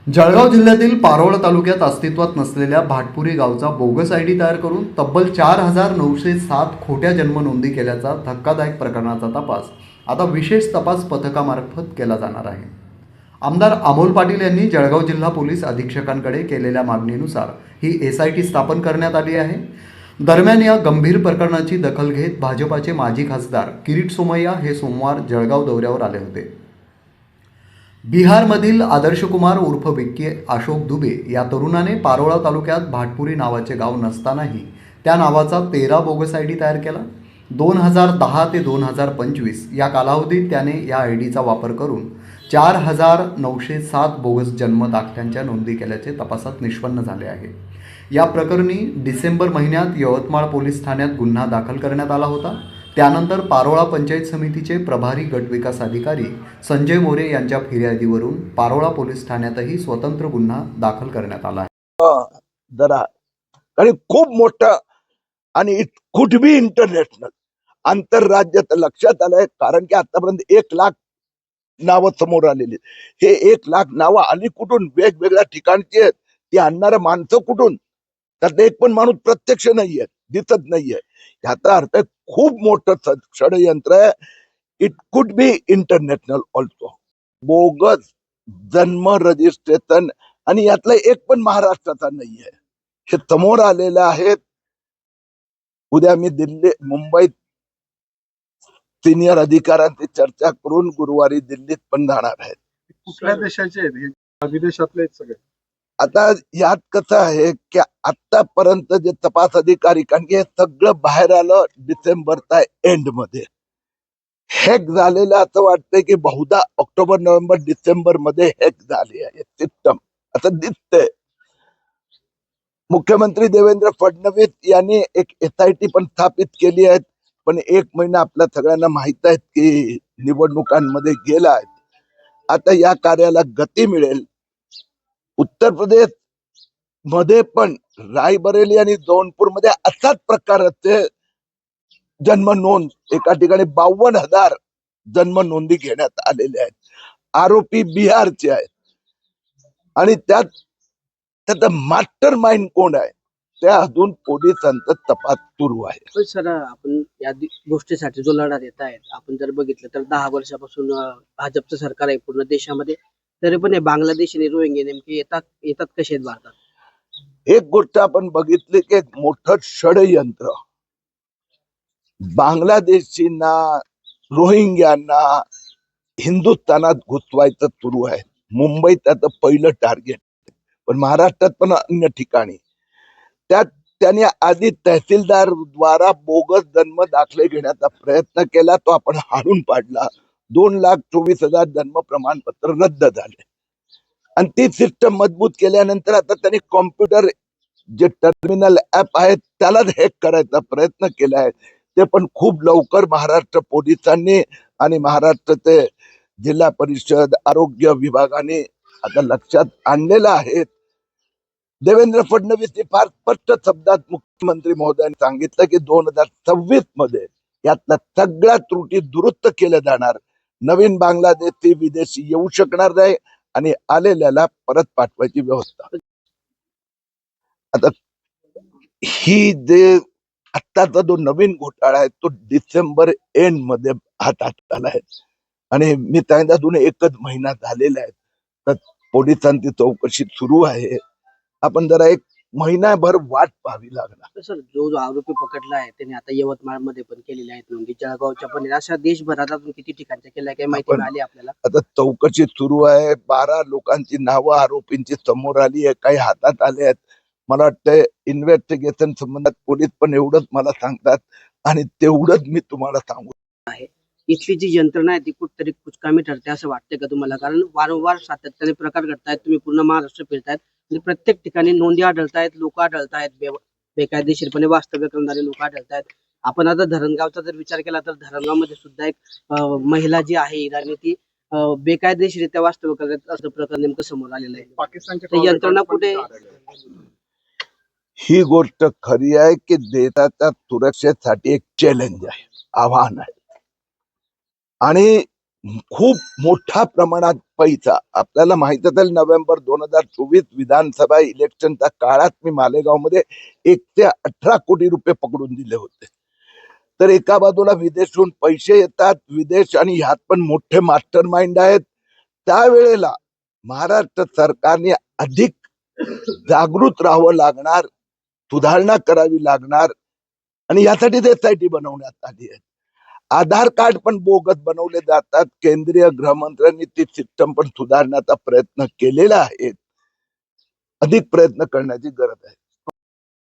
जळगाव जिल्ह्यातील पारोळ तालुक्यात अस्तित्वात नसलेल्या भाटपुरी गावचा बोगस आयडी तयार करून तब्बल 4,907 खोट्या जन्मनोंदी केल्याचा धक्कादायक प्रकरणाचा तपास आता विशेष तपास पथकामार्फत केला जाणार आहे. आमदार अमोल पाटील यांनी जळगाव जिल्हा पोलीस अधीक्षकांकडे केलेल्या मागणीनुसार ही SIT स्थापन करण्यात आली आहे. दरम्यान या गंभीर प्रकरणाची दखल घेत भाजपाचे माजी खासदार किरीट सोमय्या हे सोमवार जळगाव दौऱ्यावर आले होते. बिहारमधील आदर्श कुमार उर्फ विक्की अशोक दुबे या तरुणाने पारोळा तालुक्यात भाटपुरी नावाचे गाव नसतानाही त्या नावाचा 13 बोगस आयडी तयार केला. 2010 ते 2025 या कालावधीत त्याने या आयडीचा वापर करून 4,907 बोगस जन्म दाखल्यांच्या नोंदी केल्याचे तपासात निष्पन्न झाले आहे. या प्रकरणी डिसेंबर महिन्यात यवतमाळ पोलीस ठाण्यात गुन्हा दाखल करण्यात आला होता. त्यानंतर पारोळा पंचायत समितीचे प्रभारी गट विकास अधिकारी संजय मोरे यांच्या फिर्यादीवरून पारोळा पोलीस ठाण्यातही स्वतंत्र गुन्हा दाखल करण्यात आला आहे. जरा आणि खूप मोठं आणि इट कुड बी इंटरनॅशनल आंतरराज्य लक्षात आलंय, कारण की आतापर्यंत 1,00,000 नावं समोर आलेली. हे 1,00,000 नावं आली कुठून? वेगवेगळ्या ठिकाणची आहेत. ती आणणारे माणसं कुठून? त्यात एक पण माणूस प्रत्यक्ष नाहीये, दिसत नाहीये. ह्याचा अर्थ खूप मोठं षडयंत्र आहे. It could be international also. Bogus जन्म रजिस्ट्रेशन आणि यातला एक पण महाराष्ट्राचा नाहीये. हे समोर आलेलं आहे. उद्या मी मुंबईत सिनियर अधिकाऱ्यांची चर्चा करून गुरुवारी दिल्लीत पण जाणार आहेत. कुठल्या देशाचे आहेत? विदेशातले आहेत सगळे. आता यात कसं आहे की आतापर्यंत जे तपास अधिकारी, कारण की हे सगळं बाहेर आलं डिसेंबरच्या एंड मध्ये. हॅक झालेलं असं वाटतंय की बहुधा ऑक्टोबर नोव्हेंबर डिसेंबर मध्ये हॅक झाली आहे सिस्टम असं दिसतंय. मुख्यमंत्री देवेंद्र फडणवीस यांनी एक SIT पण स्थापित केली आहे. पण 1 महिना आपल्या सगळ्यांना माहित आहे की निवडणुकांमध्ये गेला आहे. आता या कार्याला गती मिळेल. उत्तर प्रदेश मध्ये पण रायबरेली आणि जौनपूर मध्ये असाच प्रकारचे जन्म नोंद एका ठिकाणी 52,000 जन्म नोंदी घेण्यात आलेल्या आहेत. आरोपी बिहारचे आहेत आणि त्यात मास्टर माइंड कोण आहे त्या अजून पोलिसांचा तपास सुरू आहे. सर, आपण या गोष्टीसाठी जो लढा देत आहेत, आपण जर बघितलं तर 10 वर्षापासून भाजपचं सरकार आहे पूर्ण देशामध्ये. तरी पण हे बांगलादेश आणि रोहिंग्या नेमके येतात कसे आहेत भारतात? एक गोष्ट आपण बघितली की एक मोठं षडयंत्र बांगलादेशींना, रोहिंग्यांना हिंदुस्थानात घुसवायचं सुरू आहे. मुंबईत त्याचं पहिलं टार्गेट, पण महाराष्ट्रात पण अन्य ठिकाणी. त्यात त्यांनी आधी तहसीलदार द्वारा बोगस जन्म दाखले घेण्याचा प्रयत्न केला, तो आपण हाणून पाडला. 2,24,000 जन्म प्रमाणपत्र रद्द झाले आणि ती सिस्टम मजबूत केल्यानंतर आता त्यांनी कॉम्प्युटर जे टर्मिनल ऍप आहे त्यालाच हॅक करायचा प्रयत्न केलाय. ते पण खूप लवकर महाराष्ट्र पोलिसांनी आणि महाराष्ट्राचे जिल्हा परिषद आरोग्य विभागाने आता लक्षात आणलेलं आहे. देवेंद्र फडणवीस फार स्पष्ट शब्दात मुख्यमंत्री महोदयांनी सांगितलं की 2026 मध्ये यातल्या सगळ्या त्रुटी दुरुस्त केल्या जाणार. नवीन बांगलादेशी विदेशी येऊ शकणार नाही आणि आलेल्याला परत पाठवायची व्यवस्था. आता ही जे आत्ताचा जो नवीन घोटाळा आहे तो डिसेंबर एंड मध्ये हातात आला आहे आणि मी सांगितलं अजून 1च महिना झालेला आहे. तर पोलिसांची चौकशी सुरू आहे. आपण जरा 1 महिनाभर वाट पाहावी लागणार. सर, जो आरोपी पकडला आहे त्याने आता यवतमाळ मध्ये पण केलेल्या आहेत नोंदी, जळगावच्या पण, अशा देशभरात अजून किती ठिकाणच्या केल्या काही माहिती मिळाली आपल्याला? आता चौकशी सुरू आहे. 12 लोकांची नावं आरोपींची समोर आली आहे, काही हातात आले आहेत. मला वाटतं इन्व्हेस्टिगेशन संबंधात पोलीस पण एवढंच मला सांगतात आणि तेवढंच मी तुम्हाला सांगू. इथली जी यंत्रणा आहे ती कुठतरी कुचकामी ठरते असं वाटतंय का तुम्हाला? कारण वारंवार सातत्याने प्रकार घडतायत, तुम्ही पूर्ण महाराष्ट्र फिरतायत आणि प्रत्येक ठिकाणी नोंदी आढळतायत, लोक आढळतायत, बेकायदेशीरपणे वास्तव्य करणारे लोक आढळतायत. आपण आता धरणगावचा जर विचार केला तर धरणगावमध्ये सुद्धा एक महिला जी आहे इराणी, ती बेकायदेशीरित्या वास्तव्य करत असं प्रकरण नेमकं समोर आलेलं आहे. पाकिस्तानच्या यंत्रणा कुठे? ही गोष्ट खरी आहे की देशाच्या सुरक्षेसाठी एक चॅलेंज आहे, आव्हान आहे आणि खूप मोठ्या प्रमाणात पैसा आपल्याला माहितच आहे. नोव्हेंबर 2024 विधानसभा इलेक्शनच्या काळात मी मालेगावमध्ये 118 कोटी रुपये पकडून दिले होते. तर एका बाजूला विदेशून पैसे येतात, विदेश आणि ह्यात पण मोठे मास्टर माइंड आहेत. त्यावेळेला महाराष्ट्र सरकारने अधिक जागृत राहावं लागणार, सुधारणा करावी लागणार आणि यासाठी SIT बनवण्यात आली आहे. आधार कार्ड पण बोगस बनवले जातात. केंद्रीय गृहमंत्र्यांनी ती सिस्टम पण सुधारण्याचा प्रयत्न केलेला आहे. अधिक प्रयत्न करण्याची गरज आहे.